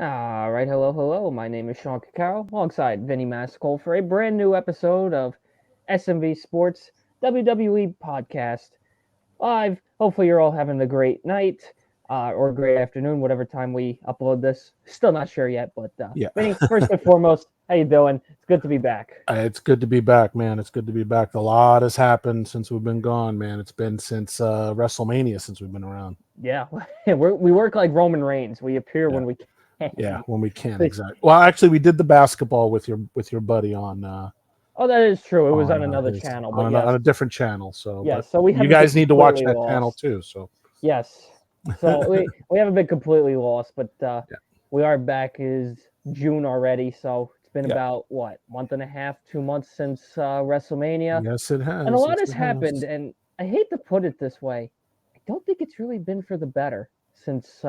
All right, hello. My name is Sean Cacaro, alongside Vinny Mascol for a brand new episode of SMV Sports WWE podcast live. Hopefully, you're all having a great night or a great afternoon, whatever time we upload this. Still not sure yet, but Yeah. Vinny, first and foremost, how you doing? It's good to be back. It's good to be back, man. It's good to be back. A lot has happened since we've been gone, man. It's been since WrestleMania since we've been around. Yeah, we work like Roman Reigns. We appear Yeah. when we Yeah, can. when we can, exactly. Well, actually, we did the basketball with your buddy Oh, that is true. It was on on another his channel, but on yes, a different channel. So, but yes. So we you haven't been guys need to watch completely that channel lost. too. So, Yes. So we haven't been completely lost, but yeah, we are back. Is June already, so it's been yeah. about what, month and a half, 2 months since WrestleMania, Yes, it and a has. lot Yes, has it happened. has. And I hate to put it this way, I don't think it's really been for the better since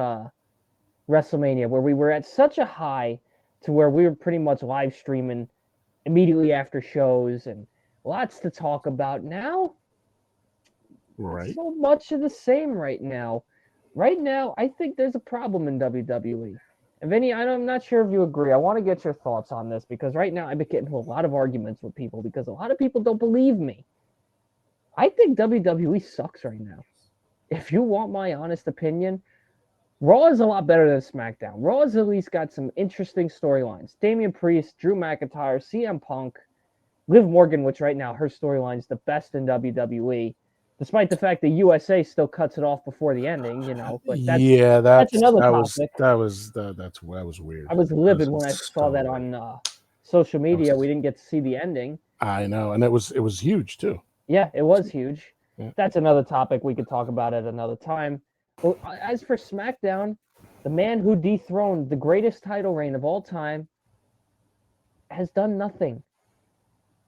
WrestleMania, where we were at such a high to where we were pretty much live streaming immediately after shows and lots to talk about. Now, not Right. so much of the same right now. Right now, I think there's a problem in WWE. And Vinny, I'm not sure if you agree. I want to get your thoughts on this because right now I've been getting into a lot of arguments with people because a lot of people don't believe me. I think WWE sucks right now. If you want my honest opinion, Raw is a lot better than SmackDown. Raw has at least got some interesting storylines. Damian Priest, Drew McIntyre, CM Punk, Liv Morgan, which right now her storyline is the best in WWE, despite the fact the USA still cuts it off before the ending, but Yeah, that's another topic. that was weird. I was That was livid when I just saw so that weird. on social That media. We was, didn't get to see the ending. I know, and it was huge too. Yeah, it was huge. Yeah. That's another topic we could talk about at another time. Well, as for SmackDown, the man who dethroned the greatest title reign of all time has done nothing.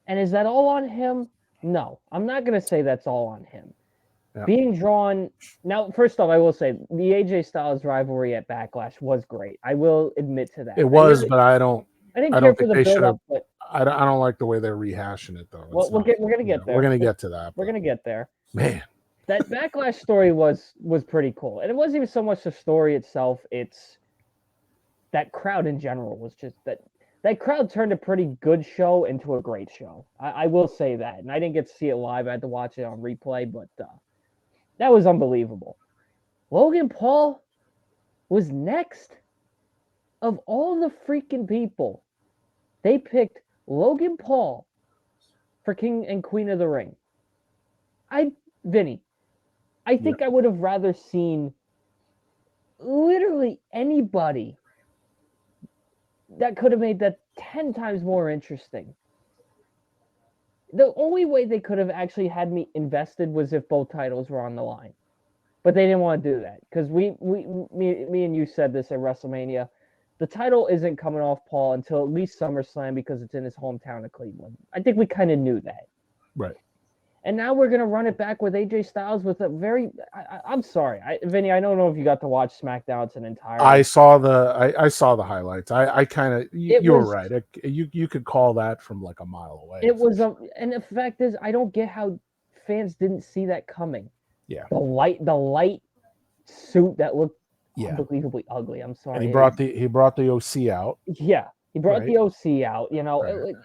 And is that all on him? No, I'm not going to say that's all on him. Yeah. Being drawn now, first off, I will say the AJ Styles rivalry at Backlash was great. I will admit to that. It was, but I didn't I care don't for think the they build should up, have. but I don't like the way they're rehashing it though. well, It's not. we're gonna Yeah, get we're there. gonna get to that, We're but gonna get there. man, That Backlash story was pretty cool, and it wasn't even so much the story itself. It's that crowd in general was just that crowd turned a pretty good show into a great show. I will say that, and I didn't get to see it live. I had to watch it on replay, but that was unbelievable. Logan Paul was next. Of all the freaking people, they picked Logan Paul for King and Queen of the Ring. I, Vinny, I yeah, think I would have rather seen literally anybody that could have made that 10 times more interesting. The only way they could have actually had me invested was if both titles were on the line. But they didn't want to do that because me and you said this at WrestleMania. The title isn't coming off Paul until at least SummerSlam because it's in his hometown of Cleveland. I think we kind of knew that. right. And now we're gonna run it back with AJ Styles with a very. I'm sorry, Vinny. I don't know if you got to watch SmackDown its I entirety. saw I saw the highlights. I kind of It you were was right. You could call that from like a mile away it for was sure. and the fact is, I don't get how fans didn't see that coming. Yeah, The light suit that looked yeah. unbelievably ugly. I'm And he sorry. brought the OC out, Yeah, he brought right? the OC out. Right.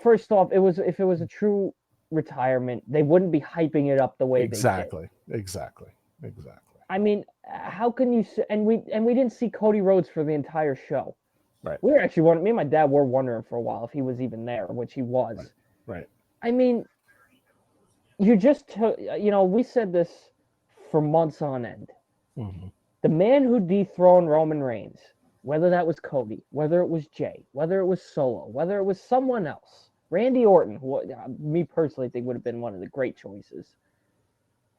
First off, it was if it was a true retirement, they wouldn't be hyping it up the way they did. Exactly. Exactly. Exactly. I mean, how can you? And we didn't see Cody Rhodes for the entire show. Right. We were actually wondering. Me and my dad were wondering for a while if he was even there, which he Right. was. Right. I mean, we said this for months on end. Hmm. The man who dethroned Roman Reigns, whether that was Cody, whether it was Jay, whether it was Solo, whether it was someone else, Randy Orton, who me personally think would have been one of the great choices,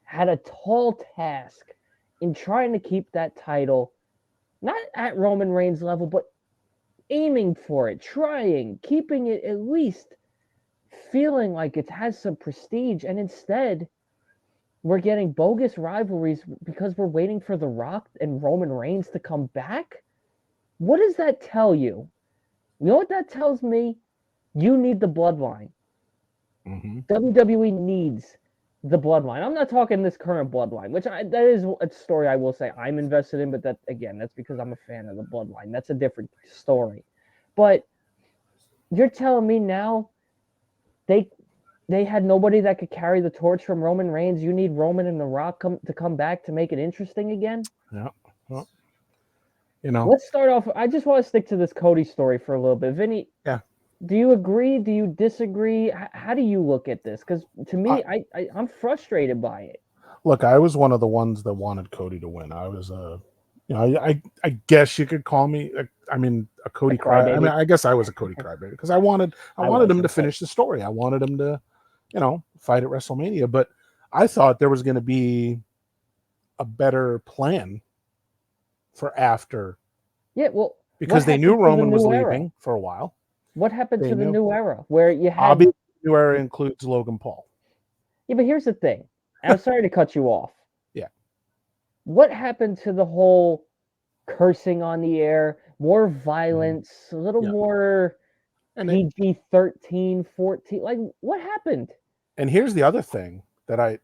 had a tall task in trying to keep that title not at Roman Reigns level, but aiming for it, trying, keeping it at least feeling like it has some prestige. And instead, we're getting bogus rivalries because we're waiting for The Rock and Roman Reigns to come back. What does that tell you? You know what that tells me? You need the bloodline. Hmm. WWE needs the bloodline. I'm not talking this current bloodline, which that is a story I will say I'm invested in, but that again, that's because I'm a fan of the bloodline. That's a different story. But you're telling me now they had nobody that could carry the torch from Roman Reigns. You need Roman and The Rock to come back to make it interesting again. Yeah. Well, you know. Let's start off. I just want to stick to this Cody story for a little bit. Vinny, Yeah. do you agree? Do you disagree? How do you look at this? Because to me, I'm frustrated by it. Look, I was one of the ones that wanted Cody to win. I was I guess you could call me. A Cody crybaby. I mean, I guess I was a Cody crybaby because I wanted him to finish the story. I wanted him to, fight at WrestleMania. But I thought there was going to be a better plan for after. Yeah, well, because they knew Roman was leaving for a while. What happened to the new era where you had obviously the new era includes Logan Paul? Yeah, but here's the thing. I'm sorry to cut you off. Yeah. What happened to the whole cursing on the air, more violence, a little more PG-13, 14? Like, what happened? And here's the other thing that I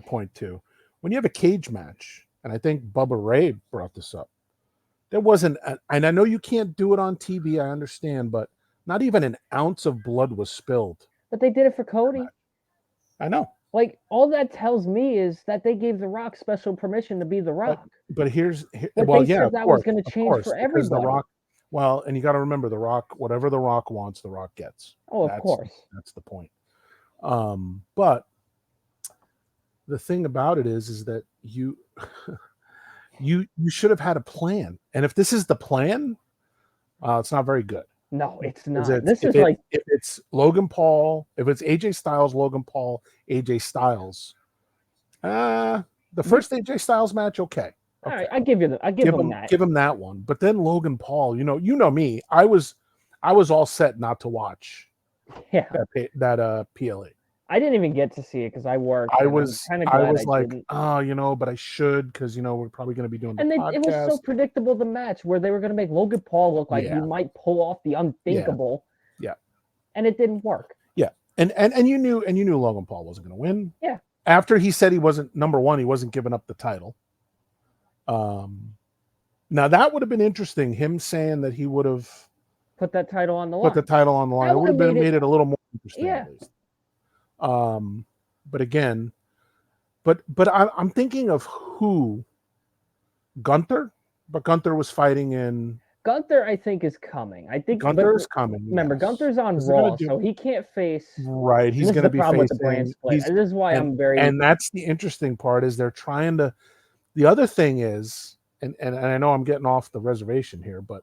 point to. When you have a cage match, and I think Bubba Ray brought this up, there wasn't, and I know you can't do it on TV, I understand, but not even an ounce of blood was spilled. But they did it for Cody. I know. Like, all that tells me is that they gave The Rock special permission to be The Rock. But that was going to change for everybody. The Rock, and you got to remember, The Rock, whatever The Rock wants, The Rock gets. Oh, of course. That's the point. But the thing about it is that you should have had a plan. And if this is the plan, it's not very good. No, it's not. If it's Logan Paul, if it's AJ Styles, Logan Paul, AJ Styles, the first AJ Styles match, okay. All right, I give him that. Give him that one. But then Logan Paul, you know me, I was all set not to watch. Yeah. That PLE. I didn't even get to see it because I worked. I was like, but I should because we're probably going to be doing the podcast. It was so predictable, the match where they were going to make Logan Paul look like he might pull off the unthinkable. Yeah. And it didn't work. Yeah. And you knew Logan Paul wasn't going to win. Yeah. After he said he wasn't number one, he wasn't giving up the title. Now that would have been interesting. Him saying that he would have put that title on the line. It would have made it a little more interesting. Yeah. But again, but I'm thinking of who Gunther, but Gunther was fighting in. Gunther, I think, is coming. I think Gunther is coming. Remember, Gunther's on Raw, so he can't face. Right, he's going to be facing. With the brand split. This is why I'm very. And that's the interesting part is they're trying to. The other thing is, and I know I'm getting off the reservation here, but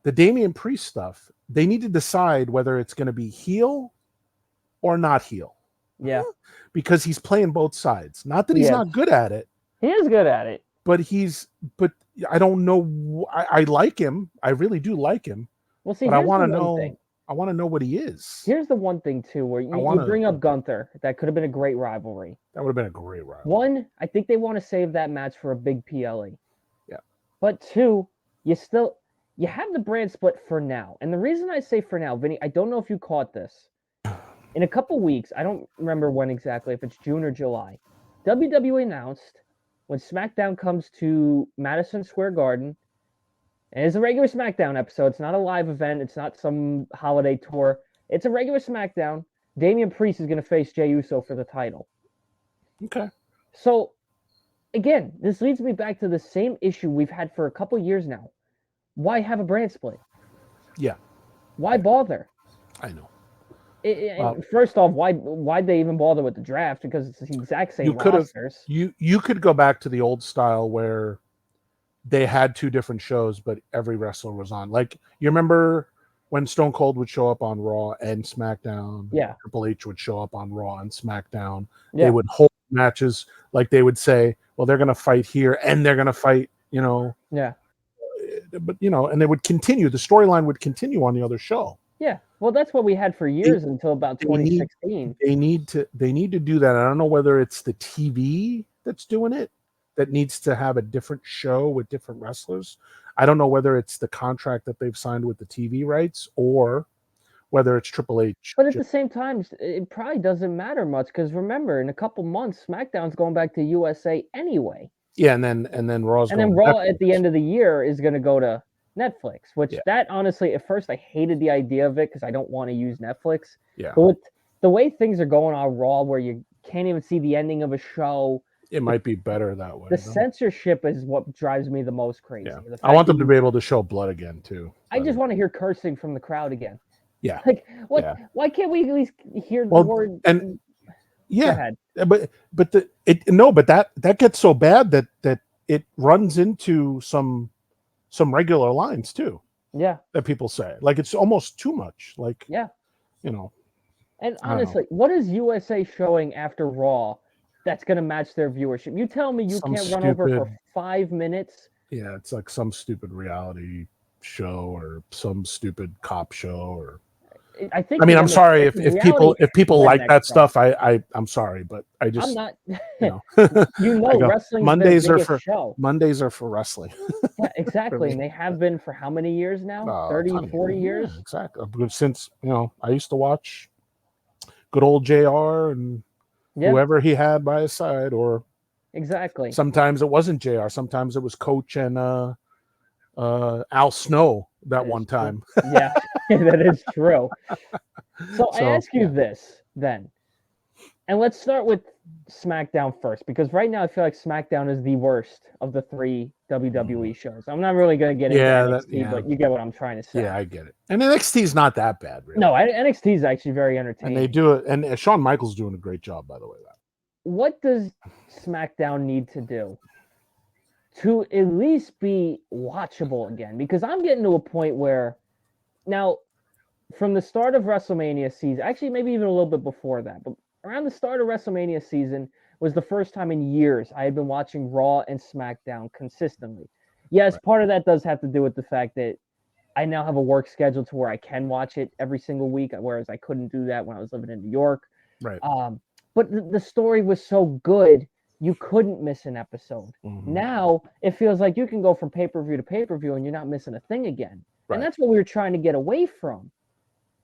the Damian Priest stuff, they need to decide whether it's going to be heel or not heel. Yeah. Because he's playing both sides. Not that he's not good at it. He is good at it. But I don't know. I like him. I really do like him. Well, see, but I want to know. I want to know what he is. Here's the one thing too, where you bring up Gunther. That could have been a great rivalry. That would have been a great rivalry. One, I think they want to save that match for a big PLE. Yeah. But two, you have the brand split for now. And the reason I say for now, Vinny, I don't know if you caught this. In a couple weeks, I don't remember when exactly, if it's June or July, WWE announced when SmackDown comes to Madison Square Garden, and it's a regular SmackDown episode. It's not a live event. It's not some holiday tour. It's a regular SmackDown. Damian Priest is going to face Jey Uso for the title. Okay. So, again, this leads me back to the same issue we've had for a couple years now. Why have a brand split? Yeah. Why bother? I know. First off, why'd they even bother with the draft? Because it's the exact same rosters. You could go back to the old style where they had two different shows, but every wrestler was on. Like, you remember when Stone Cold would show up on Raw and SmackDown? Yeah. Triple H would show up on Raw and SmackDown. Yeah. They would hold matches. Like, they would say, well, they're going to fight here and they're going to fight, Yeah. But, and they would continue. The storyline would continue on the other show. Yeah. Well, that's what we had for years until about 2016. They need to do that. I don't know whether it's the TV that's doing it, that needs to have a different show with different wrestlers. I don't know whether it's the contract that they've signed with the TV rights or whether it's Triple H. But at the same time, it probably doesn't matter much because remember, in a couple months, SmackDown's going back to USA anyway. Yeah, and then Raw's and then going Raw Netflix. At the end of the year is going to go to Netflix, which that honestly, at first I hated the idea of it because I don't want to use Netflix. Yeah. But with the way things are going on Raw, where you can't even see the ending of a show, it might be better that way. The censorship is what drives me the most crazy. Yeah. The I want them to be able to show blood again too. I just want to hear cursing from the crowd again. Yeah. Like what? Yeah. Why can't we at least hear the word? And yeah, but that gets so bad that it runs into some regular lines too. Yeah. That people say. Like it's almost too much. Like And honestly, what is USA showing after Raw that's going to match their viewership? You tell me can't run over for 5 minutes. Yeah, it's like some stupid reality show or some stupid cop show or I mean, I'm sorry if people like that stuff. I'm sorry, but I just I'm not. You know, wrestling. Mondays are for wrestling. Yeah, exactly, and they have been for how many years now? 30, 40 years. Yeah, exactly. Since I used to watch good old JR and whoever he had by his side, or exactly. Sometimes it wasn't JR. Sometimes it was Coach and Al Snow that one time. Yeah, that is true. So I ask you this then, and let's start with SmackDown first, because right now I feel like SmackDown is the worst of the 3 WWE shows. I'm not really going to get into NXT, but you get what I'm trying to say. Yeah, I get it. And NXT is not that bad, really. No, NXT is actually very entertaining. And they do it, and Shawn Michaels doing a great job, by the way. What does SmackDown need to do to at least be watchable again? Because I'm getting to a point where now, from the start of WrestleMania season, actually maybe even a little bit before that, but around the start of WrestleMania season was the first time in years I had been watching Raw and SmackDown consistently. Yes, part of that does have to do with the fact that I now have a work schedule to where I can watch it every single week, whereas I couldn't do that when I was living in New York. Right. But the story was so good, you couldn't miss an episode. Mm-hmm. Now, it feels like you can go from pay-per-view to pay-per-view and you're not missing a thing again. Right. And that's what we were trying to get away from.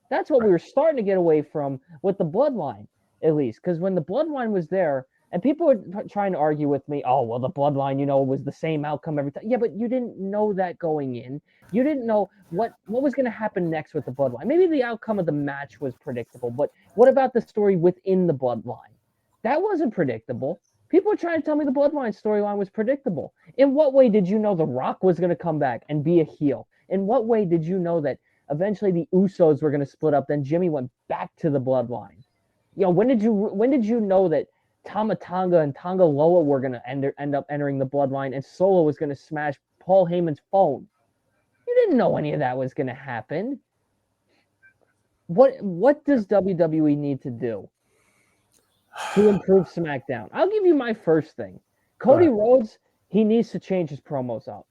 That's what we were starting to get away from with the Bloodline, at least. Because when the Bloodline was there, and people were trying to argue with me, oh, well, the Bloodline, was the same outcome every time. Yeah, but you didn't know that going in. You didn't know what was going to happen next with the Bloodline. Maybe the outcome of the match was predictable, but what about the story within the Bloodline? That wasn't predictable. People were trying to tell me the Bloodline storyline was predictable. In what way did you know The Rock was going to come back and be a heel? In what way did you know that eventually the Usos were going to split up, then Jimmy went back to the Bloodline? When did you know that Tama Tonga and Tonga Loa were going to end up entering the Bloodline and Solo was going to smash Paul Heyman's phone? You didn't know any of that was going to happen. What does WWE need to do to improve SmackDown? I'll give you my first thing. Cody Rhodes, he needs to change his promos out.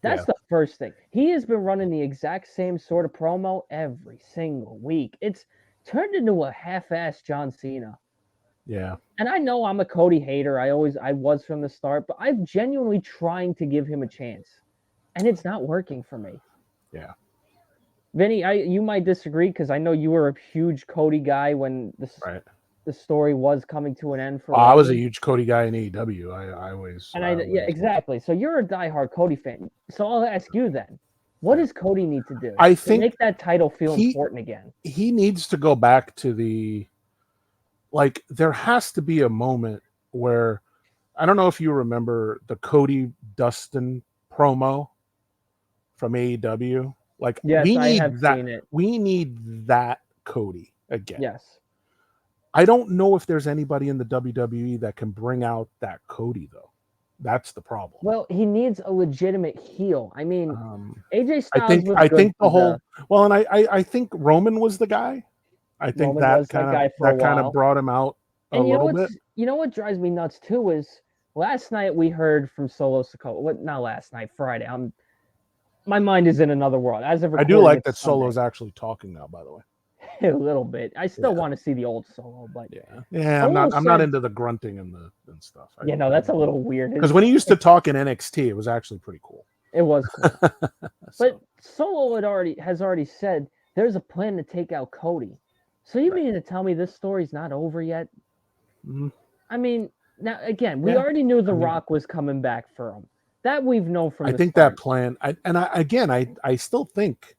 That's the first thing. He has been running the exact same sort of promo every single week. It's turned into a half-assed John Cena. Yeah. And I know I'm a Cody hater. I was from the start, but I'm genuinely trying to give him a chance. And it's not working for me. Yeah. Vinny, you might disagree because I know you were a huge Cody guy when the story was coming to an end for. I was a huge Cody guy in AEW. I always. And exactly. So you're a diehard Cody fan. So I'll ask you then, what does Cody need to do to make that title feel important again? He needs to go back to there has to be a moment where, I don't know if you remember the Cody Dustin promo from AEW. Yes, I have seen it. We need that Cody again. Yes. I don't know if there's anybody in the WWE that can bring out that Cody, though. That's the problem. Well, he needs a legitimate heel. I mean, AJ Styles I think the whole well, and I think Roman was the guy. I think that kind of brought him out a little bit. You know what drives me nuts too is last night we heard from Solo Sikoa. Not last night, Friday. My mind is in another world. I do like that Solo's actually talking now, by the way. A little bit. I still want to see the old Solo, but I'm not into the grunting and stuff. That's a little weird. Because when he used to talk in NXT, it was actually pretty cool. It was cool. But Solo has already said there's a plan to take out Cody. So you Right. mean to tell me this story's not over yet? Mm-hmm. I mean, now again, we Yeah. already knew The I mean, Rock was coming back for him. That we've known from I the think start. that plan. I still think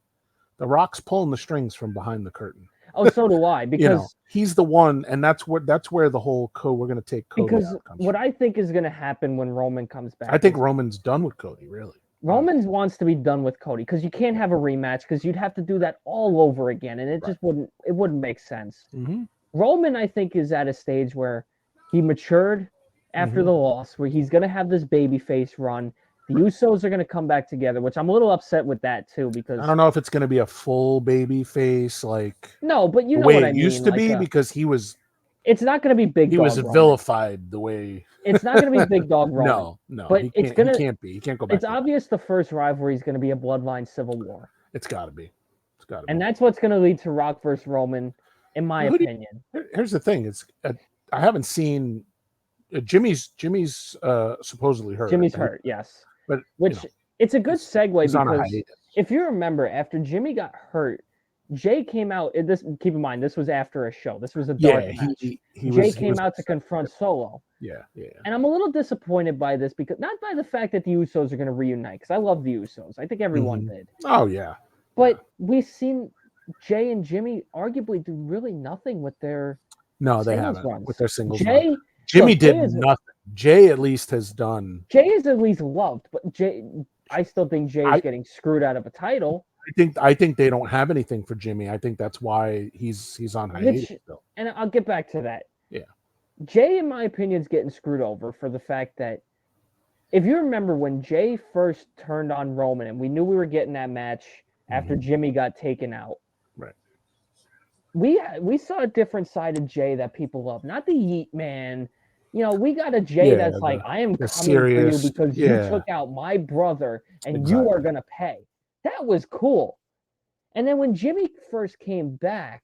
the Rock's pulling the strings from behind the curtain. Oh, so do I, because He's the one, and that's where the whole we're going to take Cody out comes what from. I think is going to happen when Roman comes back. I think Roman's done with Cody, really. Roman wants to be done with Cody because you can't have a rematch because you'd have to do that all over again, and it just wouldn't make sense. Mm-hmm. Roman, I think, is at a stage where he matured after the loss, where he's going to have this babyface run. The Usos are going to come back together, which I'm a little upset with that too, because I don't know if it's going to be a full baby face like no, but you the know way what I it mean. used to be, because he was it's not going to be big. He dog was Roman. vilified the way. It's not going to be big dog Roman. No, but he it's can't. gonna. He can't be. He can't go back. It's obvious the first rivalry is going to be a bloodline civil war. It's got to be. It's got to be. And that's what's going to lead to Rock versus Roman, in my opinion. Here's the thing: I haven't seen Jimmy's supposedly hurt. Jimmy's hurt, yes. But it's a good segue because hiatus. If you remember, after Jimmy got hurt, Jay came out. Keep in mind, this was after a show. This was a dark match. Jay came out to confront Solo. Yeah. And I'm a little disappointed by this, because not by the fact that the Usos are going to reunite, because I love the Usos. I think everyone did. Oh yeah. But we've seen Jay and Jimmy arguably do really nothing with their they haven't runs. with their singles. Jimmy did nothing. Jay at least has done. Jay is at least loved, but I still think Jay is getting screwed out of a title. I think they don't have anything for Jimmy. I think that's why he's on hiatus still. And I'll get back to that. Yeah. Jay, in my opinion, is getting screwed over for the fact that if you remember when Jay first turned on Roman and we knew we were getting that match after Jimmy got taken out. Right. We saw a different side of Jay that people love. Not the Yeet Man. We got a Jay that's like, I am coming serious, for you because you took out my brother and you are going to pay. That was cool. And then when Jimmy first came back,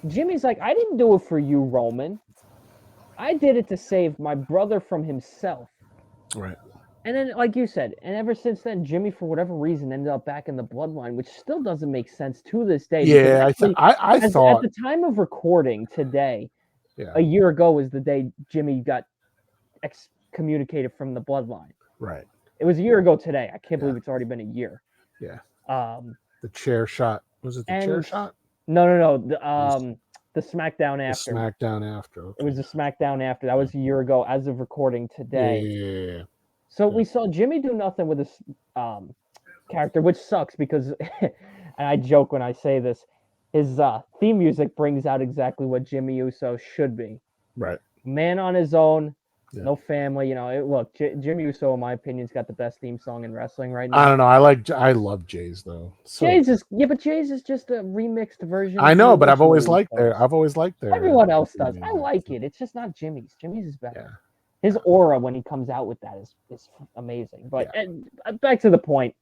Jimmy's like, I didn't do it for you, Roman. I did it to save my brother from himself. Right. And then, like you said, and ever since then, Jimmy, for whatever reason, ended up back in the bloodline, which still doesn't make sense to this day. Yeah, I thought at the time of recording today, a year ago was the day Jimmy got excommunicated from the bloodline. Right. It was a year ago today. I can't believe it's already been a year. Yeah. The chair shot. Was it the chair shot? No. The SmackDown after. The SmackDown after. Okay. It was the SmackDown after. That was a year ago as of recording today. Yeah. So we saw Jimmy do nothing with this character, which sucks because, and I joke when I say this, his theme music brings out exactly what Jimmy Uso should be. Right. Man on his own, no family. Look, Jimmy Uso, in my opinion, has got the best theme song in wrestling right now. I don't know. I love Jay's though. So, but Jay's is just a remixed version. I know, but I've always liked their. Everyone else does. I like it. It's just not Jimmy's. Jimmy's is better. Yeah. His aura when he comes out with that is amazing. But back to the point,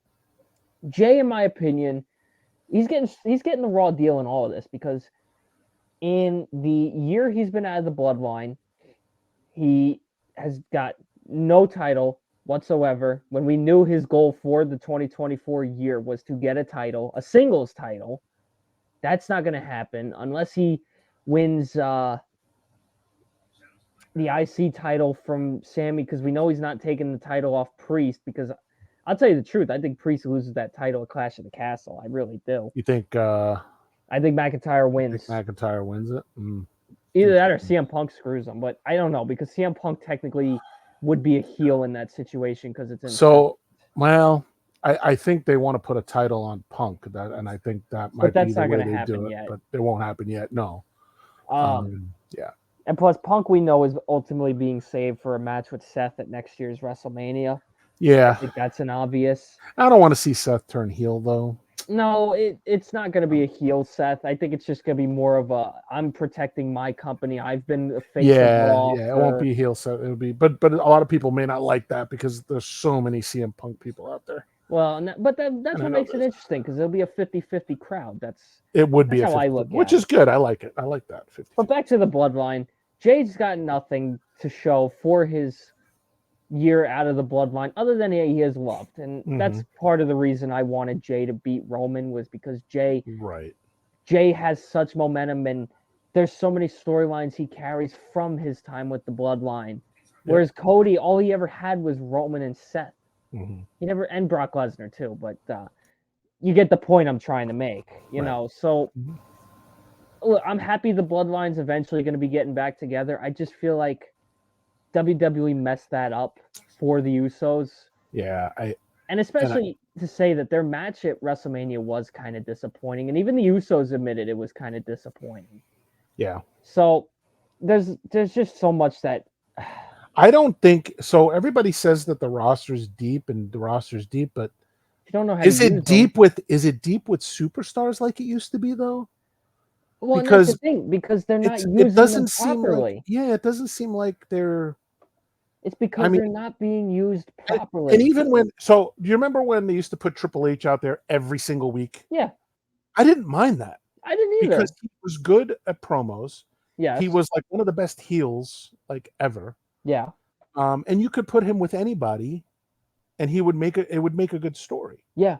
Jay, in my opinion, he's getting the raw deal in all of this, because in the year he's been out of the bloodline, he has got no title whatsoever. When we knew his goal for the 2024 year was to get a title, a singles title, that's not going to happen unless he wins the IC title from Sammy, because we know he's not taking the title off Priest, because I'll tell you the truth, I think Priest loses that title at Clash of the Castle. I really do. You think I think McIntyre wins. McIntyre wins it? Either that or CM Punk screws him, but I don't know, because CM Punk technically would be a heel in that situation because it's in. So, well, I think they want to put a title on Punk, and I think that might be the way they do it, but it won't happen yet. No. Yeah. And plus, Punk, we know, is ultimately being saved for a match with Seth at next year's WrestleMania. Yeah. I think that's an obvious. I don't want to see Seth turn heel, though. No, it's not going to be a heel Seth. I think it's just going to be more of a, I'm protecting my company. I've been a face of Raw. Yeah, it won't be heel Seth. It'll be, but a lot of people may not like that because there's so many CM Punk people out there. Well, but that's what makes it interesting, because it'll be a 50-50 crowd. It would be how I look at it. Which is good. I like it. I like that. 50-50. But back to the bloodline, Jay's got nothing to show for his year out of the bloodline, other than he is loved. And that's part of the reason I wanted Jay to beat Roman, was because Jay has such momentum, and there's so many storylines he carries from his time with the bloodline. Whereas Cody, all he ever had was Roman and Seth. He never, and Brock Lesnar too, but you get the point I'm trying to make, you know. So look, I'm happy the bloodline's eventually going to be getting back together. I just feel like WWE messed that up for the Usos. And especially to say that their match at WrestleMania was kind of disappointing, and even the Usos admitted it was kind of disappointing. So there's just so much that I don't think so. Everybody says that the roster's deep, but you don't know how is to it use deep them. Is it deep with superstars like it used to be though? Well, because that's the thing, because they're not using them properly. It doesn't seem like they're. It's because they're not being used properly. And even when, do you remember when they used to put Triple H out there every single week? Yeah. I didn't mind that. I didn't either. Because he was good at promos. Yes. He was like one of the best heels like ever. Yeah. And you could put him with anybody and it would make a good story. Yeah.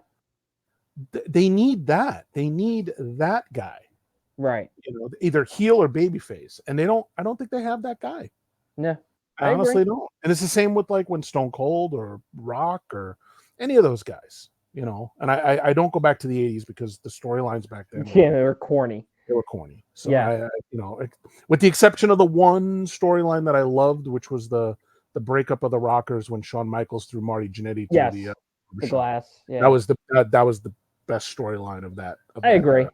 They need that. They need that guy. Right. You know, either heel or babyface. And I don't think they have that guy. Yeah. I honestly don't. And it's the same with like when Stone Cold or Rock or any of those guys, you know. And I don't go back to the 80s because the storylines back then they were corny. They were corny. So you know, with the exception of the one storyline that I loved, which was the breakup of the Rockers when Shawn Michaels threw Marty Jannetty to the glass. Yeah. That was the best storyline of that. I agree.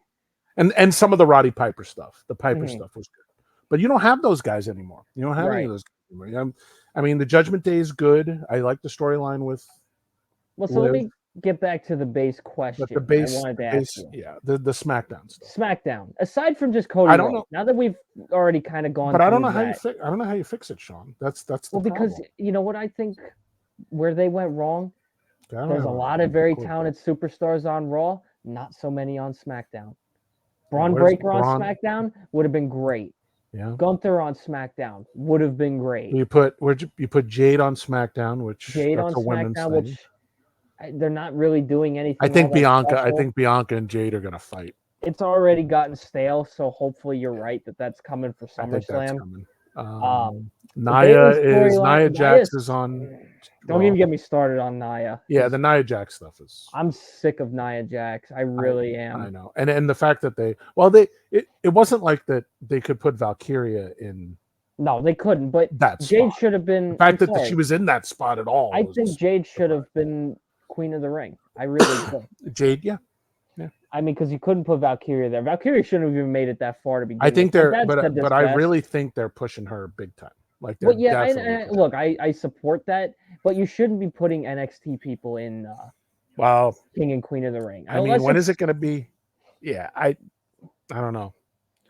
And some of the Roddy Piper stuff. The Piper stuff was good. But you don't have those guys anymore. You don't have any of those guys anymore. I mean, the Judgment Day is good. I like the storyline with let me get back to the base question. But the base, I wanted to ask you. Yeah, the SmackDown stuff. SmackDown. Aside from just Cody, I don't know. Now that we've already kind of gone, but I don't know how you fix it, Sean. That's the problem. Because you know what I think where they went wrong. There's a lot of very talented superstars on Raw, not so many on SmackDown. Braun Breaker on SmackDown would have been great. Yeah. Gunther on SmackDown would have been great. You put Jade on SmackDown, which they're not really doing anything. I think Bianca and Jade are gonna fight. It's already gotten stale, so hopefully you're right that's coming for SummerSlam. Nia Jax is on. Don't even get me started on Nia. Yeah, the Nia Jax stuff is. I'm sick of Nia Jax. I really am. I know, and the fact that it wasn't like that they could put Valkyria in. No, they couldn't. But Jade should have been. The fact that she was in that spot at all. I think Jade should have been Queen of the Ring. I really do. Jade, yeah. I mean, because you couldn't put Valkyria there. Valkyria shouldn't have even made it that far to begin. I think but I really think they're pushing her big time. Like, look, I support that, but you shouldn't be putting NXT people in. King and Queen of the Ring. I mean, when is it going to be? Yeah, I don't know.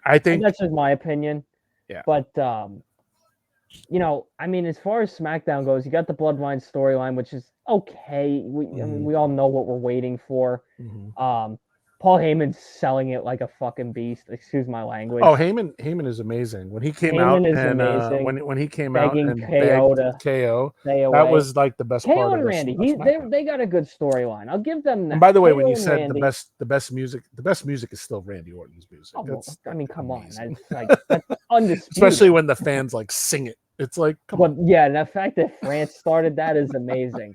I think that's just my opinion. Yeah, but you know, I mean, as far as SmackDown goes, you got the Bloodline storyline, which is okay. I mean, we all know what we're waiting for. Paul Heyman's selling it like a fucking beast. Excuse my language. Oh, Heyman is amazing. When he came out and when he came out and KO that was like the best part of and Randy. They got a good storyline. I'll give them that. And by the way, when you said the best music is still Randy Orton's music. I mean, come on. That's undisputed. Especially when the fans like sing it. It's like, come on. Yeah, and the fact that France started that is amazing.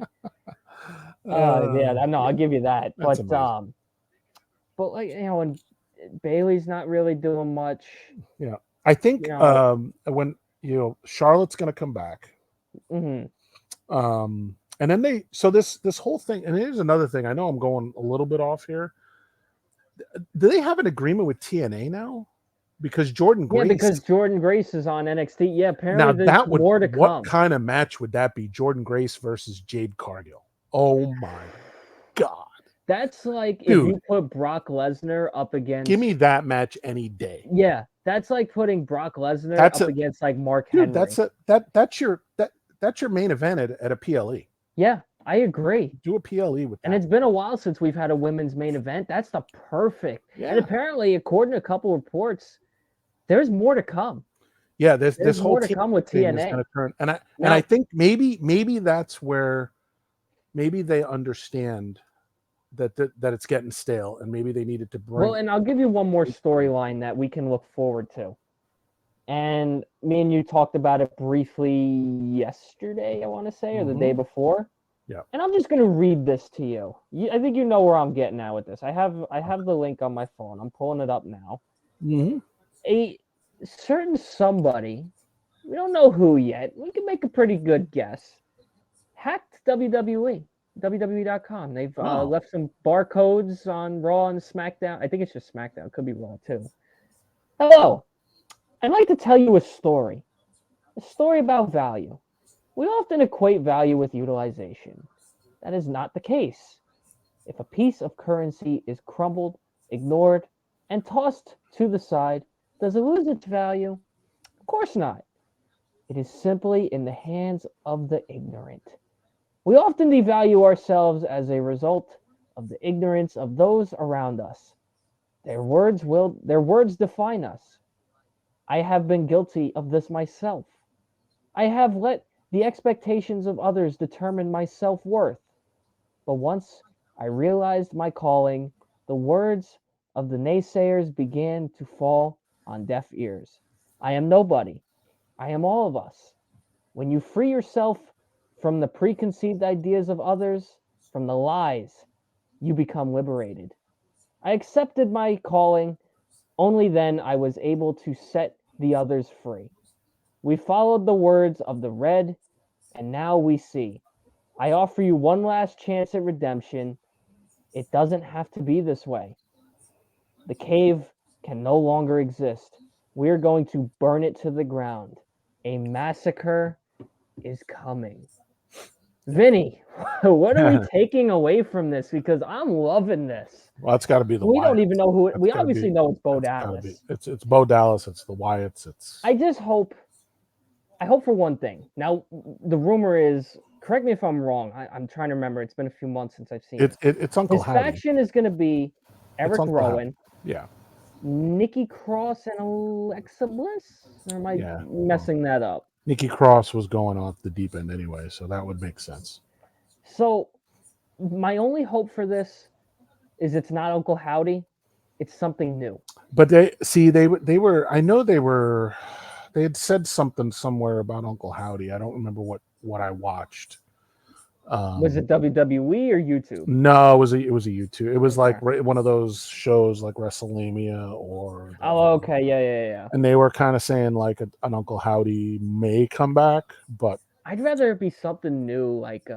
I'll give you that. But like, you know, and Bailey's not really doing much. Yeah, I think when Charlotte's going to come back, and then this whole thing, and here's another thing. I know I'm going a little bit off here. Do they have an agreement with TNA now? Because Jordan Grace is on NXT. Yeah, apparently there's more to come. What kind of match would that be? Jordan Grace versus Jade Cargill. Oh my God. That's like if you put Brock Lesnar up against. Give me that match any day. Yeah, that's like putting Brock Lesnar up against like Mark Henry. That's your main event at a PLE. Yeah, I agree. Do a PLE with that. And it's been a while since we've had a women's main event. That's the perfect. Yeah. And apparently, according to a couple reports, there's more to come. Yeah, this whole more to team come with thing is TNA. going to turn, and I think maybe that's where maybe they understand that it's getting stale, and maybe they needed to bring. Well, and I'll give you one more storyline that we can look forward to. And me and you talked about it briefly yesterday, I want to say, or the day before. Yeah. And I'm just gonna read this to you. I think you know where I'm getting at with this. I have the link on my phone. I'm pulling it up now. Mm-hmm. A certain somebody, we don't know who yet. We can make a pretty good guess. Hacked WWE. WWE.com. They've left some barcodes on Raw and SmackDown. I think it's just SmackDown. It could be Raw too. Hello. I'd like to tell you a story about value. We often equate value with utilization. That is not the case. If a piece of currency is crumbled, ignored, and tossed to the side, does it lose its value? Of course not. It is simply in the hands of the ignorant. We often devalue ourselves as a result of the ignorance of those around us. Their words define us. I have been guilty of this myself. I have let the expectations of others determine my self-worth. But once I realized my calling, the words of the naysayers began to fall on deaf ears. I am nobody. I am all of us. When you free yourself from the preconceived ideas of others, from the lies, you become liberated. I accepted my calling. Only then I was able to set the others free. We followed the words of the red, and now we see. I offer you one last chance at redemption. It doesn't have to be this way. The cave can no longer exist. We're going to burn it to the ground. A massacre is coming. Vinny, what are we taking away from this? Because I'm loving this. Well, it's got to be the. We Wyatts. don't even know who. We obviously know it's Bo Dallas. It's Bo Dallas. It's the Wyatts. It's. I just hope. I hope for one thing. Now, the rumor is. Correct me if I'm wrong. I'm trying to remember. It's been a few months since I've seen it. It's Uncle His Howdy. faction is going to be Eric Rowan. Yeah. Nikki Cross and Alexa Bliss. Or am I messing that up? Nikki Cross was going off the deep end anyway, so that would make sense. So, my only hope for this is it's not Uncle Howdy. It's something new. But they were. I know they were. They had said something somewhere about Uncle Howdy. I don't remember what I watched. Was it WWE or YouTube? No, it was a YouTube. It was like one of those shows like WrestleMania or. Oh, okay, yeah. And they were kind of saying like an Uncle Howdy may come back, but I'd rather it be something new, like.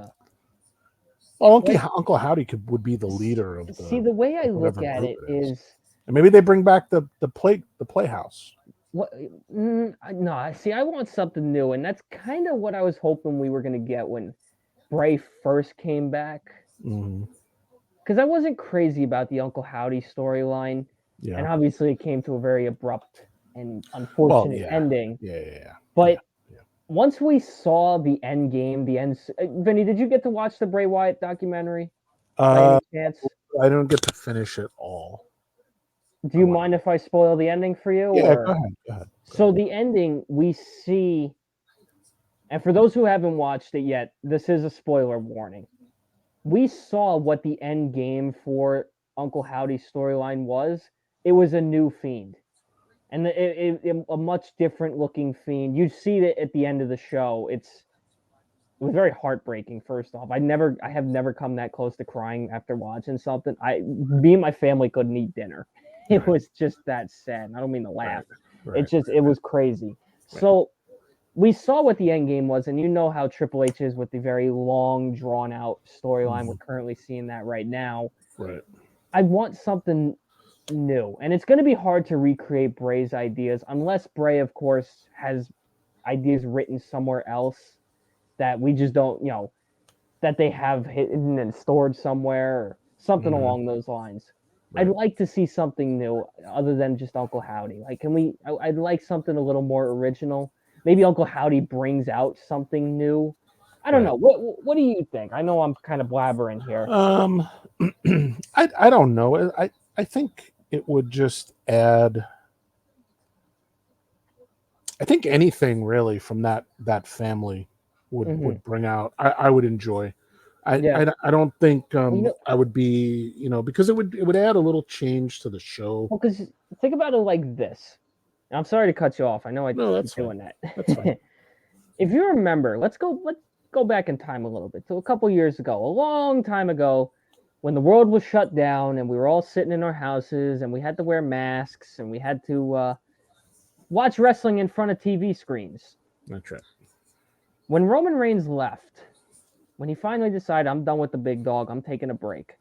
Uncle Howdy would be the leader of the. See, the way I look at it is, and maybe they bring back the Playhouse. What? No, see, I want something new, and that's kind of what I was hoping we were going to get when Bray first came back. Because I wasn't crazy about the Uncle Howdy storyline, and obviously it came to a very abrupt and unfortunate ending. Yeah. But once we saw the end game, Vinny, did you get to watch the Bray Wyatt documentary? By any chance? I don't get to finish it all. Do you mind if I spoil the ending for you? Yeah, go ahead. So the ending, we see, and for those who haven't watched it yet, this is a spoiler warning. We saw what the end game for Uncle Howdy's storyline was. It was a new Fiend. And a much different looking Fiend. You see it at the end of the show. It was very heartbreaking, first off. I have never come that close to crying after watching something. Me and my family couldn't eat dinner. It was just that sad. I don't mean to laugh. It was crazy. Right. So we saw what the end game was, and you know how Triple H is with the very long, drawn-out storyline. We're currently seeing that right now. Right. I want something new, and it's going to be hard to recreate Bray's ideas unless Bray, of course, has ideas written somewhere else that we just don't, that they have hidden and stored somewhere or something along those lines. Right. I'd like to see something new other than just Uncle Howdy. Like, I'd like something a little more original. Maybe Uncle Howdy brings out something new. I don't know. What do you think? I know I'm kind of blabbering here. I don't know. I think it would just add. I think anything really from that family would bring out. I would enjoy. I don't think I would be, because it would add a little change to the show. Well, because think about it like this. I'm sorry to cut you off. I know I keep doing that. That's fine. If you remember, let's go back in time a little bit. So a couple years ago, a long time ago, when the world was shut down and we were all sitting in our houses and we had to wear masks and we had to watch wrestling in front of TV screens. That's right. When Roman Reigns left, when he finally decided, I'm done with the big dog, I'm taking a break.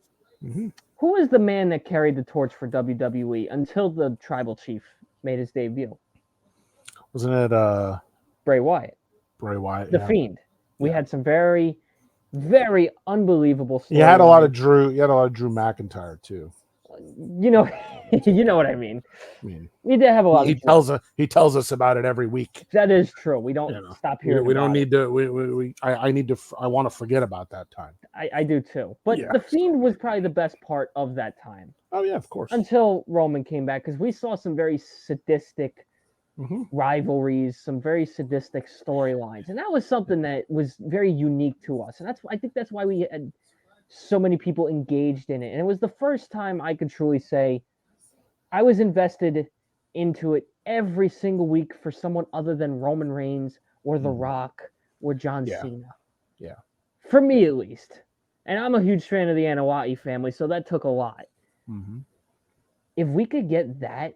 Mm-hmm. Who is the man that carried the torch for WWE until the Tribal Chief made his debut? Wasn't it Bray Wyatt? Bray Wyatt, The Fiend. We had some very, very unbelievable stories. You had a lot of Drew McIntyre too. You know what I mean. We did have a lot. He tells us about it every week. That is true. We don't stop hearing. We don't need to. I want to forget about that time. I do too. But the Fiend was probably the best part of that time. Oh yeah, of course. Until Roman came back, because we saw some very sadistic rivalries, some very sadistic storylines, and that was something that was very unique to us. And I think that's why we had so many people engaged in it. And it was the first time I could truly say I was invested into it every single week for someone other than Roman Reigns or The Rock or John Cena. Yeah. For me, at least. And I'm a huge fan of the Anawati family, so that took a lot. Mm-hmm. If we could get that,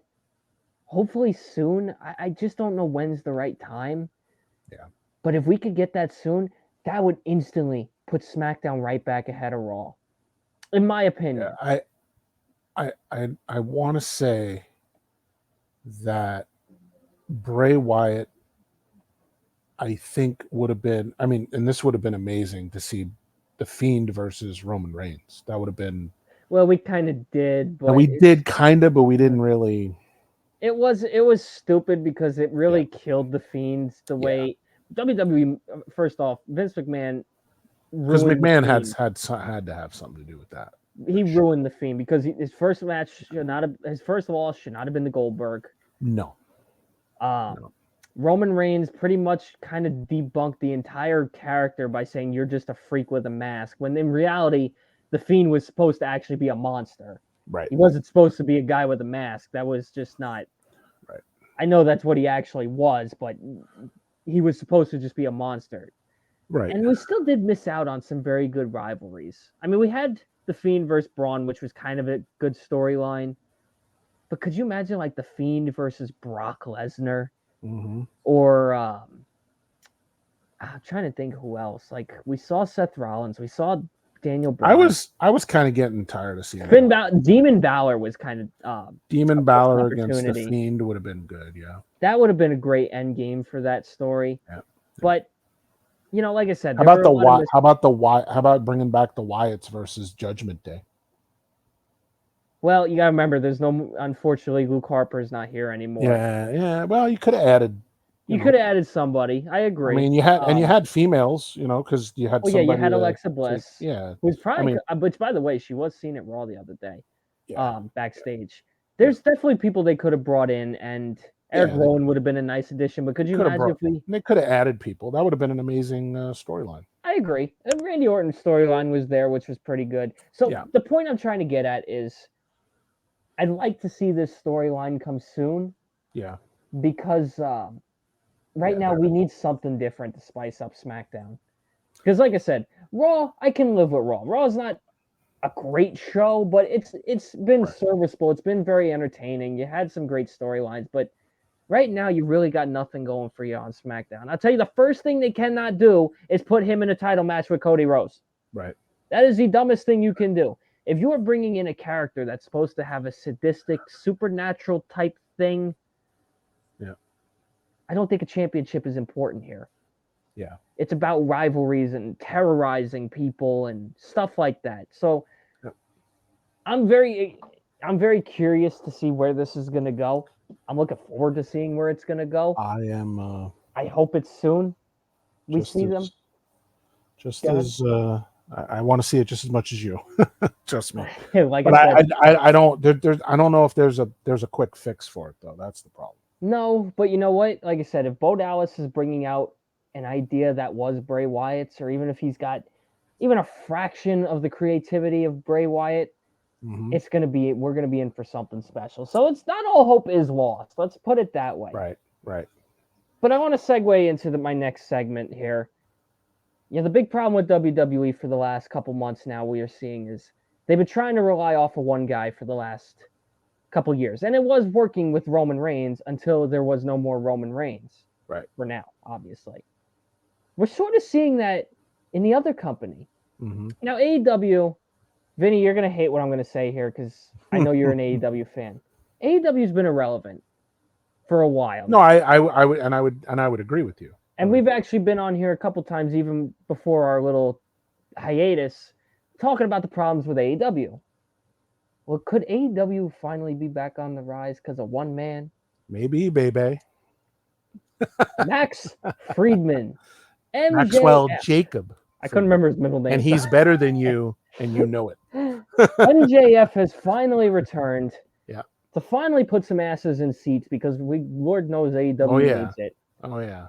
hopefully soon, I just don't know when's the right time. Yeah. But if we could get that soon, that would instantly put SmackDown right back ahead of Raw, in my opinion. Yeah, I want to say that Bray Wyatt, I think would have been. I mean, and this would have been amazing to see the Fiend versus Roman Reigns. That would have been. Well, we kind of did, but but we didn't really. It was stupid because it really killed the Fiends the way WWE. First off, Vince McMahon. Because McMahon had to have something to do with that. He ruined the Fiend because his first match should not have been the Goldberg. No. Roman Reigns pretty much kind of debunked the entire character by saying you're just a freak with a mask, when in reality the Fiend was supposed to actually be a monster. Right. He wasn't supposed to be a guy with a mask. That was just not. Right. I know that's what he actually was, but he was supposed to just be a monster. Right. And we still did miss out on some very good rivalries. I mean, we had the Fiend versus Braun, which was kind of a good storyline. But could you imagine like the Fiend versus Brock Lesnar? Mm-hmm. Or I'm trying to think who else. Like we saw Seth Rollins, we saw Daniel Bryan. I was kind of getting tired of seeing Demon Balor was kind of Demon Balor against the Fiend would have been good. Yeah, that would have been a great end game for that story. Yeah. But like I said, how about bringing back the Wyatts versus Judgment Day? Well, you gotta remember, unfortunately, Luke Harper's not here anymore. Yeah. Well, you could have added. You could have added somebody. I agree. I mean, you had females, because you had. You had Alexa Bliss. Who's probably, which by the way, she was seen at Raw the other day. Yeah. Backstage. There's definitely people they could have brought in, and Eric Rowan would have been a nice addition. But could you imagine they could have added people? That would have been an amazing storyline. I agree. And Randy Orton's storyline was there, which was pretty good. So the point I'm trying to get at is, I'd like to see this storyline come soon. Yeah. Because right now we need something different to spice up SmackDown. Because like I said, Raw, I can live with Raw. Raw is not a great show, but it's been serviceable. It's been very entertaining. You had some great storylines, but right now you really got nothing going for you on SmackDown. I'll tell you, the first thing they cannot do is put him in a title match with Cody Rhodes. Right. That is the dumbest thing you can do. If you are bringing in a character that's supposed to have a sadistic, supernatural type thing, I don't think a championship is important here. Yeah. It's about rivalries and terrorizing people and stuff like that. So I'm very curious to see where this is going to go. I'm looking forward to seeing where it's going to go. I am. I hope it's soon. We see them. I want to see it just as much as you. Trust me. Like but I don't know if there's a quick fix for it though. That's the problem. No, but you know what? Like I said, if Bo Dallas is bringing out an idea that was Bray Wyatt's, or even if he's got even a fraction of the creativity of Bray Wyatt, we're gonna be in for something special. So it's not all hope is lost. Let's put it that way. Right. But I want to segue into my next segment here. The big problem with WWE for the last couple months now we are seeing is they've been trying to rely off of one guy for the last couple years, and it was working with Roman Reigns until there was no more Roman Reigns. Right. For now, obviously, we're sort of seeing that in the other company. Now, AEW, Vinny, you're gonna hate what I'm gonna say here because I know you're an AEW fan. AEW's been irrelevant for a while. No, I would agree with you. And we've actually been on here a couple times, even before our little hiatus, talking about the problems with AEW. Well, could AEW finally be back on the rise because of one man? Maybe, baby. Max Friedman. MJF. Maxwell Jacob. I couldn't remember his middle name. And he's better than you, and you know it. MJF has finally returned. Yeah. To finally put some asses in seats because Lord knows AEW needs it. Oh, yeah.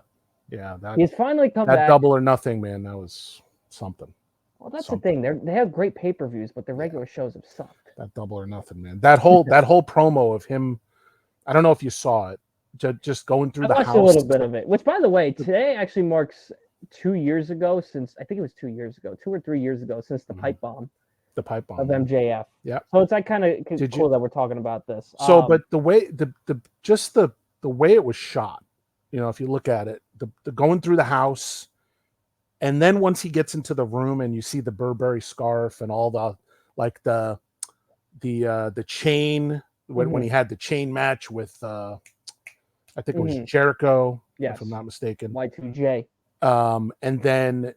Yeah. He's finally come back. That Double or Nothing, man, that was something. Well, that's the thing. They have great pay-per-views, but their regular shows have sucked. That Double or Nothing, man. That whole promo of him, I don't know if you saw it, just going through the house. I watched a little bit of it, which, by the way, today actually marks 2 years ago since, I think it was 2 years ago, 2 or 3 years ago since the pipe bomb. The pipe bomb of MJF. Yeah. So it's like kind of cool that we're talking about this. So, but the way the way it was shot, if you look at it, the going through the house, and then once he gets into the room and you see the Burberry scarf and all the the chain when he had the chain match with I think it was Jericho, if I'm not mistaken. Y2J. And then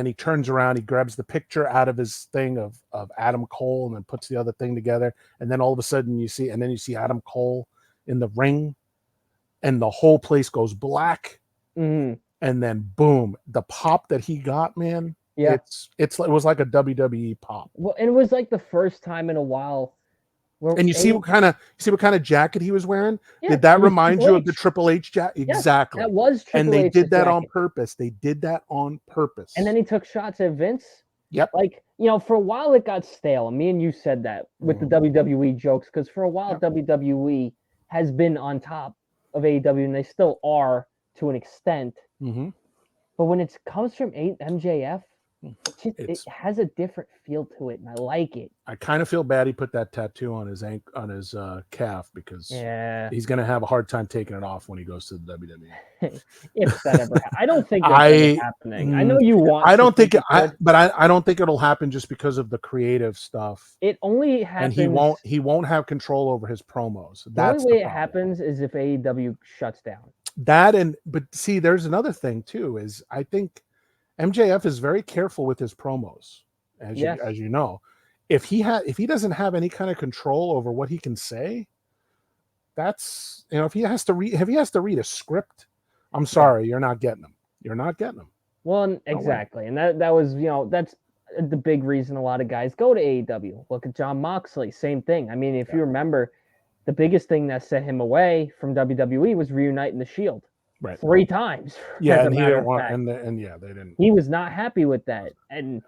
he turns around, he grabs the picture out of his thing of Adam Cole and then puts the other thing together. And then all of a sudden you see Adam Cole in the ring and the whole place goes black. And then boom, the pop that he got, man. Yeah. It was like a WWE pop. Well, and it was like the first time in a while. And you see what kind of jacket he was wearing? Yeah, did that remind you of the Triple H jacket? Exactly. That was Triple H. And they did that on purpose. They did that on purpose. And then he took shots at Vince. Yep. Like, for a while it got stale. And me and you said that with the WWE jokes, because for a while WWE has been on top of AEW, and they still are to an extent. But when it comes from MJF, it has a different feel to it, and I like it. I kind of feel bad he put that tattoo on his calf because he's going to have a hard time taking it off when he goes to the WWE. If that ever happens. I don't think it's happening. I know you want. I don't think I don't think it'll happen just because of the creative stuff. It only happens, and he won't have control over his promos. That's the only way it happens is if AEW shuts down. But see, there's another thing too. Is I think MJF is very careful with his promos, as you know. If he doesn't have any kind of control over what he can say, that's if he has to read a script, I'm sorry, you're not getting them. You're not getting them. Well, exactly, and that was that's the big reason a lot of guys go to AEW. Look at Jon Moxley, same thing. I mean, if you remember, the biggest thing that set him away from WWE was reuniting the Shield. Right. 3 times. Yeah, and he didn't want, they didn't. He was not happy with that. And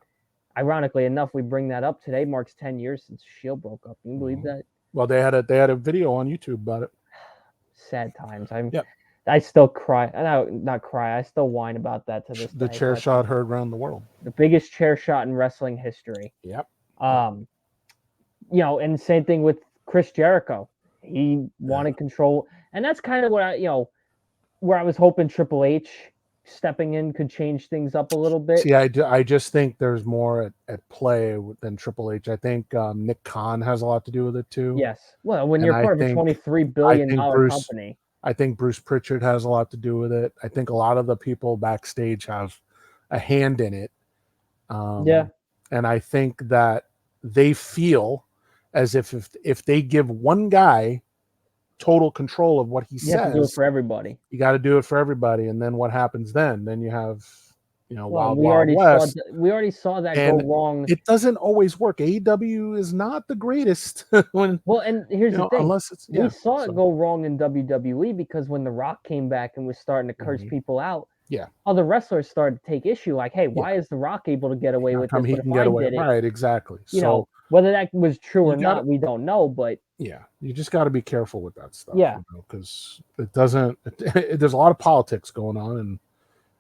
ironically enough, we bring that up today. Marks 10 years since Shield broke up. Can you believe that? Well, they had a video on YouTube about it. Sad times. I still cry. Not cry. I still whine about that to this day. The chair shot heard around the world. The biggest chair shot in wrestling history. Yep. And the same thing with Chris Jericho. He wanted control, and that's kind of what where I was hoping Triple H stepping in could change things up a little bit. See, I just think there's more at play than Triple H. I think Nick Khan has a lot to do with it too. Yes. Well, when you're part of a $23 billion company. I think Bruce Pritchard has a lot to do with it. I think a lot of the people backstage have a hand in it. And I think that they feel as if they give one guy total control of what he says, you have to do it for everybody. You got to do it for everybody, and then what happens then? Then you have Wild Wild West. We already saw that go wrong. It doesn't always work. AEW is not the greatest when. Well, and here's the thing: unless it's we saw it go wrong in WWE because when The Rock came back and was starting to curse people out, other wrestlers started to take issue. Like, hey, why is The Rock able to get away with this? He can get away, right? Exactly. Whether that was true or not, we don't know. But you just got to be careful with that stuff. Yeah, because it doesn't. There's a lot of politics going on, and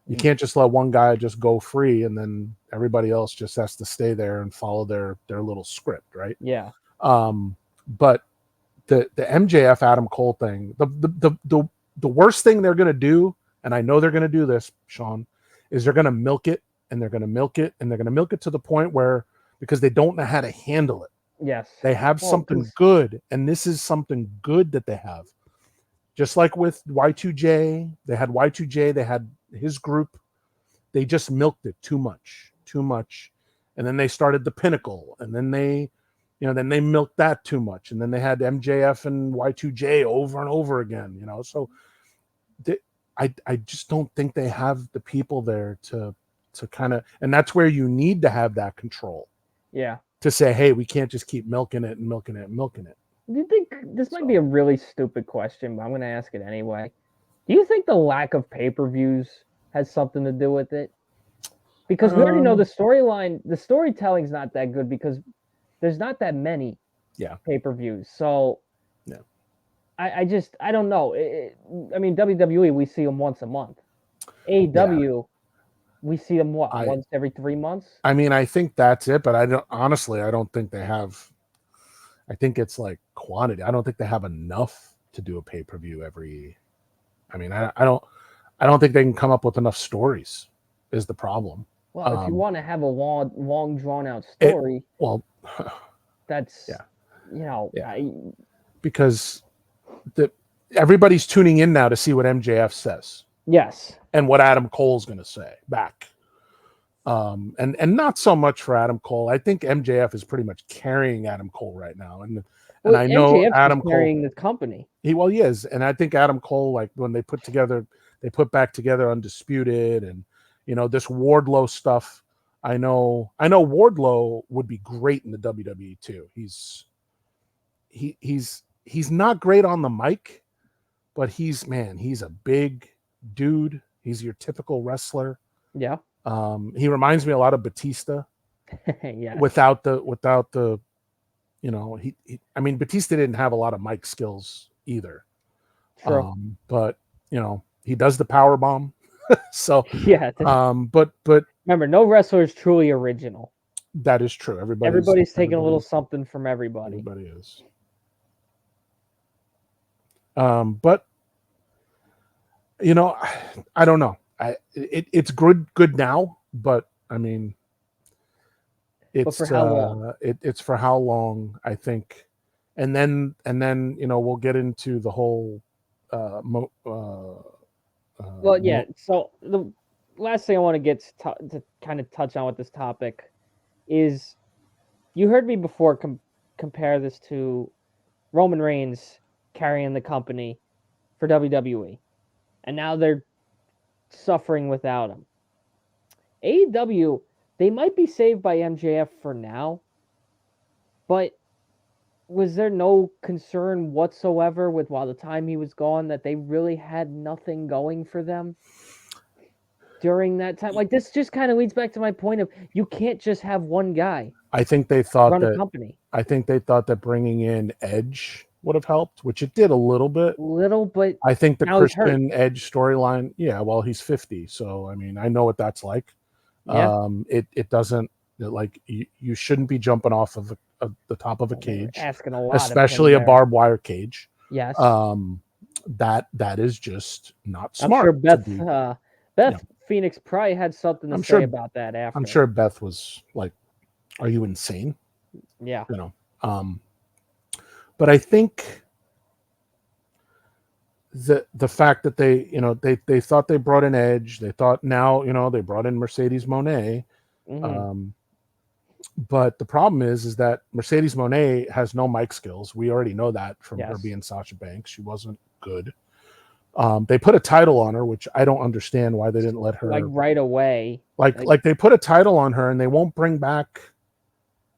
you can't just let one guy just go free and then everybody else just has to stay there and follow their little script, right? Yeah. But the MJF Adam Cole thing, the worst thing they're gonna do, and I know they're gonna do this, Sean, is they're gonna milk it and they're gonna milk it and they're gonna milk it to the point where, because they don't know how to handle it. Yes. They have something good, and this is something good that they have. Just like with Y2J, they had his group. They just milked it too much. And then they started the Pinnacle, and then they milked that too much. And then they had MJF and Y2J over and over again, So I just don't think they have the people there to kind of, and that's where you need to have that control. Yeah. To say, hey, we can't just keep milking it. Do you think this might be a really stupid question, but I'm going to ask it anyway? Do you think the lack of pay-per-views has something to do with it? Because we already know the storyline, the storytelling's not that good because there's not that many pay-per-views. So I don't know. I mean, WWE, we see them once a month. AEW, we see them once every 3 months? I mean, I think that's it, but I don't think they have. I think it's like quantity. I don't think they have enough to do a pay-per-view every. I mean, I don't think they can come up with enough stories. Is the problem? Well, if you want to have a long drawn out story, that's because everybody's tuning in now to see what MJF says. Yes, and what Adam Cole's going to say back. And not so much for Adam Cole. I think MJF is pretty much carrying Adam Cole right now, and I know MJF Adam is carrying Cole, the company. He is, and I think Adam Cole, like when they put back together Undisputed, and this Wardlow stuff. I know Wardlow would be great in the WWE too. He's not great on the mic, but he's a big dude. He's your typical wrestler. Yeah. He reminds me a lot of Batista. Yeah. Without the I mean, Batista didn't have a lot of mic skills either. True. But he does the power bomb. So yeah. But remember, no wrestler is truly original. That is true. Everybody's taking a little something from everybody. Everybody is. But I don't know. It's good now, but I mean, it's for how long? It's for how long, I think, and then we'll get into the whole. Well, yeah. So the last thing I want to get to kind of touch on with this topic is, you heard me before compare this to Roman Reigns carrying the company for WWE, and now they're suffering without him. AEW, they might be saved by MJF for now, but was there no concern whatsoever with while the time he was gone that they really had nothing going for them during that time? Like, this just kind of leads back to my point of, you can't just have one guy. I think they thought run a company. I think they thought that bringing in Edge would have helped, which it did a little bit. But I think the Christian Edge storyline, well, he's 50, so I mean, I know what that's like. Yeah. It doesn't, like, you shouldn't be jumping off of the top of a cage, asking a lot, especially a barbed wire cage. Yes. That is just not smart. I'm sure Beth Phoenix probably had something to say about that after. I'm sure Beth was like, "Are you insane?" Yeah. But I think the fact that they thought they brought in Edge, they thought now they brought in Mercedes Moné, but the problem is that Mercedes Moné has no mic skills. We already know that from her being Sasha Banks. She wasn't good. They put a title on her, which I don't understand why they didn't let her like right away. Like they put a title on her and they won't bring back.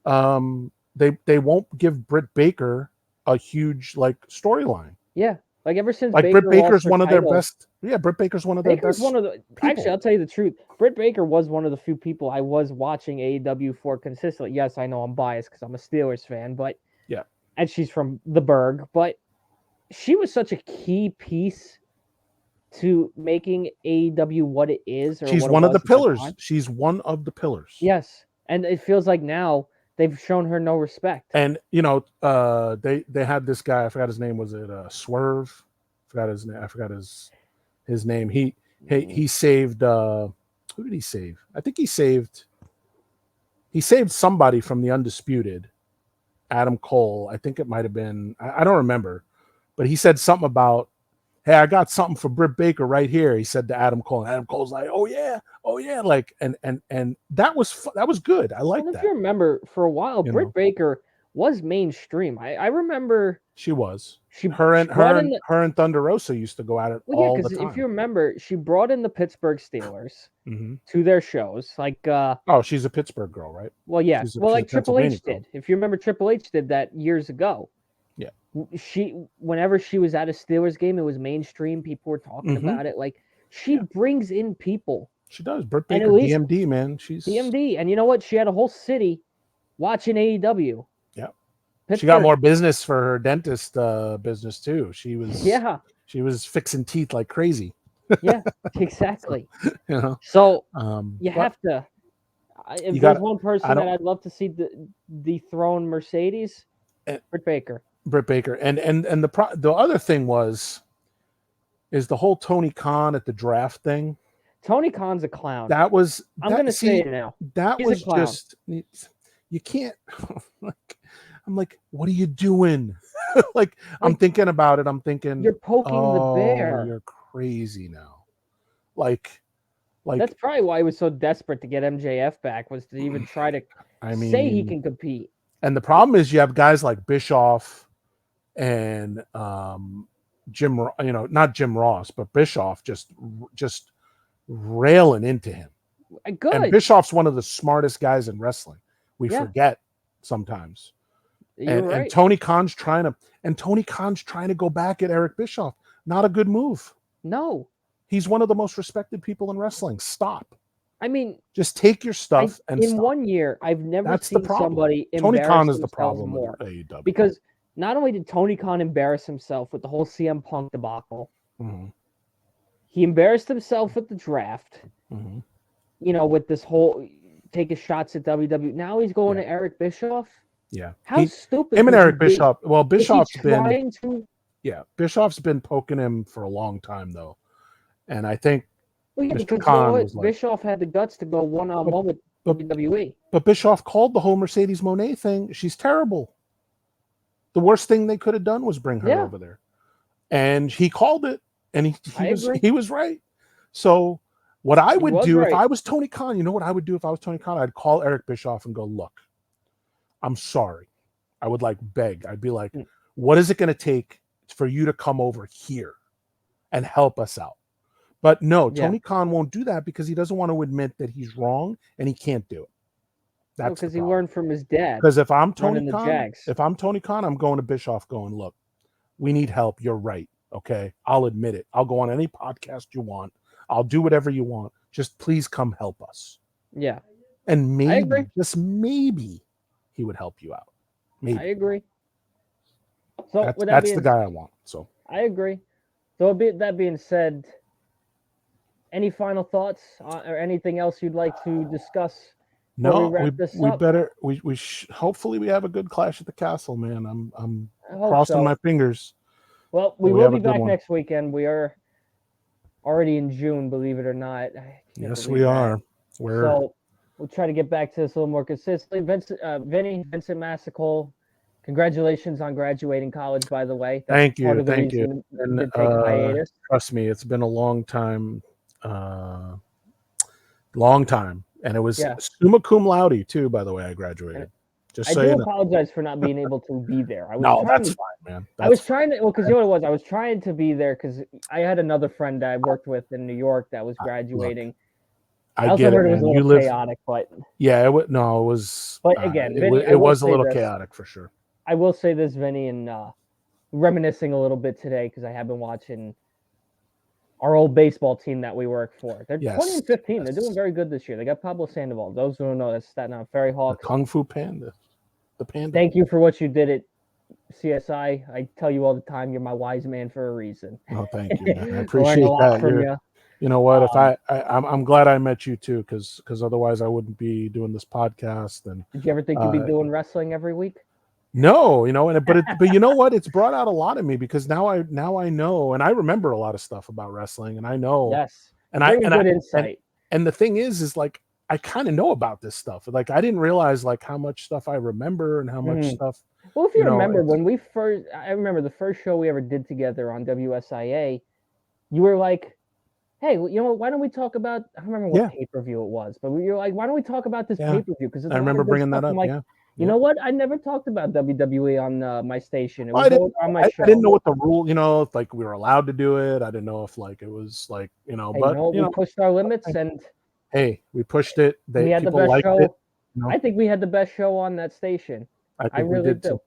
They won't give Britt Baker a huge like storyline. Yeah, like ever since like Baker Britt Baker's lost her one of their title, best. Yeah, Britt Baker's one of their Baker's best. one of the people. Actually, I'll tell you the truth. Britt Baker was one of the few people I was watching AEW for consistently. Yes, I know I'm biased because I'm a Steelers fan, but yeah, and she's from the Berg, but she was such a key piece to making AEW what it is. Or she's what one it of the was at the pillars. time. She's one of the pillars. Yes, and it feels like now they've shown her no respect. And you know, they had this guy. I forgot his name. Was it Swerve? I forgot his name. I forgot his name. He saved. Who did he save? I think he saved somebody from the Undisputed. Adam Cole. I think it might have been. I don't remember, but he said something about, "Hey, I got something for Britt Baker right here." He said to Adam Cole, and Adam Cole's like, "Oh yeah, like and that was good. I like that. If you remember, for a while, Britt Baker was mainstream. I remember she was. Her and Thunder Rosa used to go at it all the time. If you remember, she brought in the Pittsburgh Steelers to their shows. Like, oh, she's a Pittsburgh girl, right? Well, yeah. Like Triple H did. If you remember, Triple H did that years ago. Yeah. Whenever she was at a Steelers game, it was mainstream. People were talking about it. Like, she brings in people. She does. Britt Baker, DMD, man. She's DMD. And you know what? She had a whole city watching AEW. Yeah. Pittsburgh. She got more business for her dentist business too. She was fixing teeth like crazy. Yeah, exactly. You know. So you have to. If there's one person that I'd love to see dethrone Mercedes, Britt Baker. Britt Baker, and the other thing is the whole Tony Khan at the draft thing. Tony Khan's a clown. I'm going to say it now. That was just, you can't. I'm like, what are you doing? like, I'm thinking about it. I'm thinking, you're poking the bear. You're crazy now. Like that's probably why he was so desperate to get MJF back, was to even try to say he can compete. And the problem is you have guys like Bischoff and Jim, not Jim Ross, but Bischoff just railing into him. Good. And Bischoff's one of the smartest guys in wrestling. We forget sometimes. And Tony Khan's trying to go back at Eric Bischoff. Not a good move. No. He's one of the most respected people in wrestling. Stop. I mean, just take your stuff and in stop. 1 year, I've never seen somebody Tony Khan is the themselves problem more. with AEW. Because not only did Tony Khan embarrass himself with the whole CM Punk debacle, he embarrassed himself with the draft. With this whole taking shots at WWE. Now he's going to Eric Bischoff. Yeah. How stupid. Him and Eric Bischoff. Well, Bischoff's been. Yeah, Bischoff's been poking him for a long time though, and I think Mr. Khan was Bischoff had the guts to go one-on-one with WWE. But Bischoff called the whole Mercedes Moné thing. She's terrible. The worst thing they could have done was bring her over there, and he called it, and he was right. So what I would do if I was Tony Khan, you know what I would do if I was Tony Khan? I'd call Eric Bischoff and go, look, I'm sorry. I would beg. I'd be like, what is it going to take for you to come over here and help us out? But no, Tony Khan won't do that because he doesn't want to admit that he's wrong and he can't do it. That's because he learned from his dad. Because if I'm Tony Khan, I'm going to Bischoff going, look, we need help. You're right. Okay. I'll admit it. I'll go on any podcast you want. I'll do whatever you want. Just please come help us. Yeah. And maybe, just maybe, he would help you out. Maybe. I agree. So that's the guy I want. So I agree. So that being said, any final thoughts or anything else you'd like to discuss? No, we hopefully we have a good Clash at the Castle, man. I'm crossing my fingers. Well, we will be back next weekend. We are already in June, believe it or not. Yes, we are. So we'll try to get back to this a little more consistently. Vincent Massical, congratulations on graduating college, by the way. Thank you. And trust me, it's been a long time. And it was summa cum laude too, by the way. I graduated. Just I so do you know. apologize for not being able to be there. That's fine, man. I was trying to, because you know what it was? I was trying to be there because I had another friend that I worked with in New York that was graduating. Look, I also heard it was a little chaotic, but yeah, it was. But again, Vinny, it was a little chaotic for sure. I will say this, Vinny, and reminiscing a little bit today because I have been watching our old baseball team that we work for. They're 20 and 15. Yes. They're doing very good this year. They got Pablo Sandoval. Those who don't know, that's Staten Island Ferry Hawks. The Kung Fu Panda. The Panda. Thank you for what you did at CSI. I tell you all the time, you're my wise man for a reason. Oh, thank you, man. I appreciate that. From you. You know what? If I'm glad I met you too, because otherwise I wouldn't be doing this podcast. And did you ever think you'd be doing wrestling every week? No, but you know what? It's brought out a lot of me because now I know, and I remember a lot of stuff about wrestling, and I know. Yes, and good insight. And the thing is like I kind of know about this stuff. Like I didn't realize like how much stuff I remember and how much stuff. Well, if you remember when I remember the first show we ever did together on WSIA, you were like, hey, you know what? Why don't we talk about? I don't remember what pay-per-view it was, but you're like, why don't we talk about this pay-per-view? Because I remember bringing that up. Like, you know what? I never talked about WWE on my station. It was on my show. I didn't know what the rule, if like we were allowed to do it. I didn't know if like it was like, but we pushed our limits and hey, we pushed it. We had the best show. I think we had the best show on that station. I really do.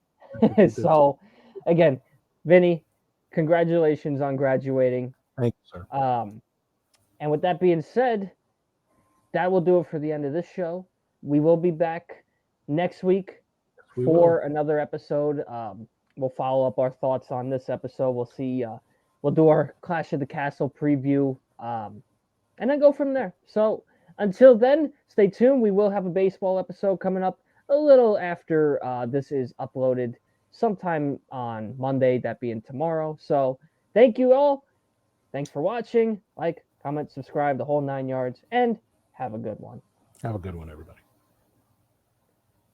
So, again, Vinny, congratulations on graduating. Thank you, sir. And with that being said, that will do it for the end of this show. We will be back next week for another episode. We'll follow up our thoughts on this episode. We'll see. We'll do our Clash of the Castle preview, and then go from there. So until then, stay tuned. We will have a baseball episode coming up a little after this is uploaded, sometime on Monday, that being tomorrow. So thank you all. Thanks for watching. Like, comment, subscribe, the whole 9 yards, and have a good one. Have a good one, everybody.